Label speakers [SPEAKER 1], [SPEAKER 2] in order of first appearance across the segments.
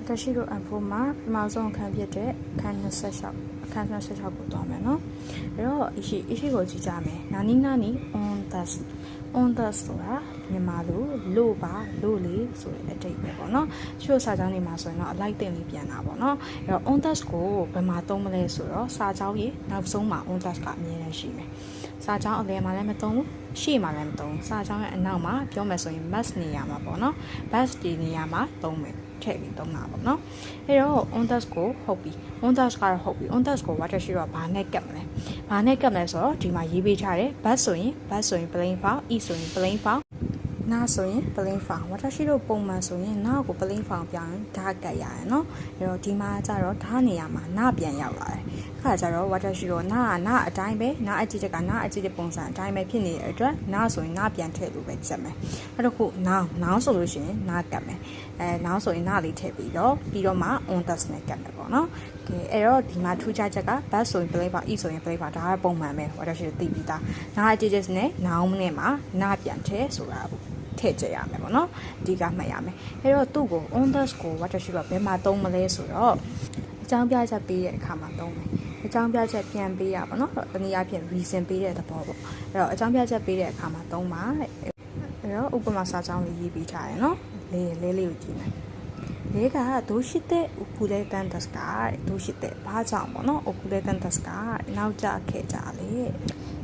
[SPEAKER 1] တရှိတို့အဖို့မှာပမာဆုံးအခန်းဖြစ်တဲ့အခန်း26အခန်း26ကိုသွားမယ်နော်အဲ့တော့အရှိကိုကြည့်ကြမယ်နာနီ on thus ဆိုတာမြန်မာလိုလို့ပါလို့လေဆိုတဲ့အတိတ်ပဲပေါ့နော်ချို့စာကြောင်းတွေမှာဆိုရင်တော့အလိုက်တင်လေးပြန်တာပေါ့နော်အဲ့တော့ on thus ကိုဘယ်မှာသုံးမလဲဆိုတော့စာကြောင်းရေနောက်ဆုံးမှာ on thus ကအမြဲတမ်းရှိမယ်စာကြောင်းအလယ်မှာလည်းမသုံးဘူးရှေ့မှာလည်းမသုံးစာကြောင်းရဲ့အနောက်မှာပြောမယ်ဆိုရင် must နေရာမှာပေါ့နော် must ဒီနေရာမှာသုံးမယ်ထည့်ပြီးသုံးတာပေါ့နော်အဲ့တော့ on thus ကိုဟုတ်ပြီ on thus ကတော့ဟုတ်ပြီ on thus ကို water ရှိတော့ဘာနဲ့ကပ်မလဲဘာနဲ့ကပ်မလဲဆိုတော့ဒီမှာရေးပေးထားတယ် bus ဆိုရင် plain file e ဆိုရင် plain file နာဆိုရင် plain file water ရှိတော့ပုံမှန်ဆိုရင်နာကို plain file ပြောင်းဓာတ်ကပ်ရရနော်အဲ့တော့ဒီမှာကျတော့ဓာတ်နေရာမှာနာပြန်ရောက်လာတယ်ခါကျတော့ water ရှိတော့နာအတိုင်းပဲနာအကြည့်ချက်ကနာအကြည့်တဲ့ပုံစံအတိုင်းပဲဖြစ်နေတဲ့အတွက်နာဆိုရင်နာပြန်ထည့်လို့ပဲချက်မယ်အဲ့တော့ခုနောင်ဆိုလို့ရှိရင်နာကပ်မယ်နောင်ဆိုရင်နာလေးထည့်ပြီးတော့မှ on thus နဲ့ကပ်မယ်ပေါ့နော်ကဲအဲ့တော့ဒီမှာထူးခြားချက်က bus ဆိုရင် plain file e ဆိုရင် plain file ဒါကပုံမှန်ပဲ water ရှိတော့သိပြီးသားနာအကြည့်ချက်နဲ့နောင်နဲ့မှာနာပြန်ထည့်ဆိုတာထည့်ကြရမယ်ပေါ့နော်ဒီကမှတ်ရမယ်အဲ့တော့သူ့ကို on thus ကို water ရှိတော့ဘယ်မှာသုံးမလဲဆိုတော့အကြောင်းပြချက်ပေးတဲ့အခါမှာသုံးမယ်အကြောင်းပြချက်ပြန်ပေးရပါတော့တနည်းအားဖြင့် reason ပေးတဲ့သဘောပေါ့အဲ့တော့အကြောင်းပြချက်ပေးတဲ့အခါမှာသုံးပါအဲ့တော့ဥပမာစာကြောင်းလေးရေးပေးထားရနော်လေးကိုကြည့်မယ်လေးကဒိုးရှိတဲ့ဥပဒေတန်တစကာဒိုးရှိတဲ့ဘာကြောင့်ပေါ့နော်ဥပဒေတန်တစကာနောက်ကြခဲ့ကြလေ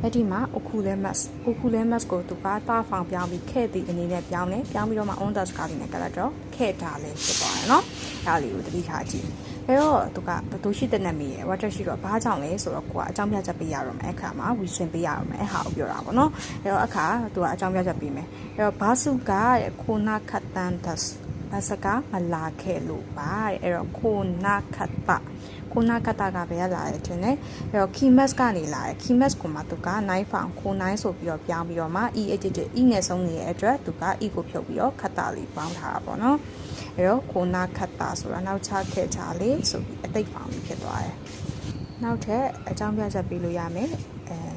[SPEAKER 1] အဲ့ဒီမှာoculemusကိုသူကတာဖောင်ပြောင်းပြီးခဲ့တဲ့အနေနဲ့ပြောင်းပြီးတော့မှ on thus ကားလေးနဲ့ကလတော့ခဲ့တာလေးဖြစ်သွားတယ်နော်အဲ့ဒါလေးကိုသတိထားကြည့်အဲ့တော့သူကဘသူရှိတဲ့နာမည်ရယ် water ရှိတော့ဘာကြောင့်လဲဆိုတော့ကိုကအကြောင်းပြချက်ပေးရတော့မယ်အခါမှာ reason ပေးရတော့မယ်အဲ့ဟာကိုပြောတာပေါ့နော်အဲ့တော့အခါသူကအကြောင်းပြချက်ပေးမယ်အဲ့တော့ဘာစုကခိုနာခတ်တန် thus ဘာစကားမလာခဲ့လို့ပါအဲ့တော့ခိုနာခတ်တာကဘယ်လာလဲထင်တယ်အဲ့တော့ kimas ကနေလာတယ် kimas ကိုမှသူက9ဖောင်ခို9ဆိုပြီးတော့ပြောင်းပြီးတော့မှ e နဲ့ဆုံးနေတဲ့အတွက်သူက e ကိုဖြုတ်ပြီးတော့ခတ်တာလေးပေါင်းထားတာပေါ့နော်အဲ့တော့ခိုနာခတ်တာဆိုတာနောက်ချခဲ့ချလေးဆိုပြီးအတိတ်ဖောင်ဖြစ်သွားတယ်နောက်ထပ်အကြောင်းပြချက်ပေးလို့ရမယ်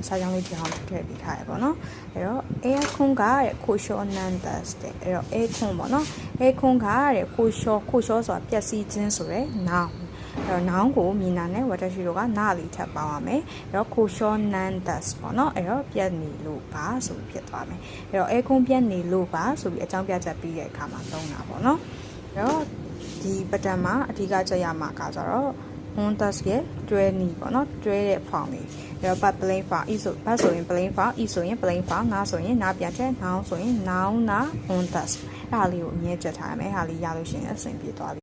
[SPEAKER 1] စာကြောင်းလေးပြောင်းထည့်ပေးထားရပေါ့နော်အဲ့တော့ air ခွန်ကခိုရှောနန်ဒတ်တဲ့အဲ့တော့ air ခွန်ပေါ့နော် air ခွန်ကခိုရှောဆိုတာပျက်စီးခြင်းဆိုရယ် noun အဲ့တော့ noun ကိုမြင်တာနဲ့ water ရှိတော့ကနာလေးထပ်ပေါင်းရမယ်အဲ့တော့ခိုရှောနန်ဒတ်ပေါ့နော်အဲ့တော့ပြက်နေလို့ပါဆိုပြီးဖြစ်သွားမယ်အဲ့တော့ air ခွန်ပြက်နေလို့ပါဆိုပြီးအကြောင်းပြချက်ပြီးတဲ့အခါမှာသုံးတာပေါ့နော်အဲ့တော့ဒီပတံမှာအဓိကကြရမှာကကြတော့on thus ရဲ့တွဲနီပေါ့နော်တွဲတဲ့ဖောင်လေးအဲ့တော့ but plain file e ဆို but ဆိုရင် plain file e ဆိုရင် plain file နာဆိုရင်နာပြန်ချက် noun ဆိုရင် noun နာ on thus အဲ့ဒါလေးကိုအမြဲကြက်ထားရမယ်အဲ့ဒါလေးရလို့ရှိရင်အဆင်ပြေသွားပြီ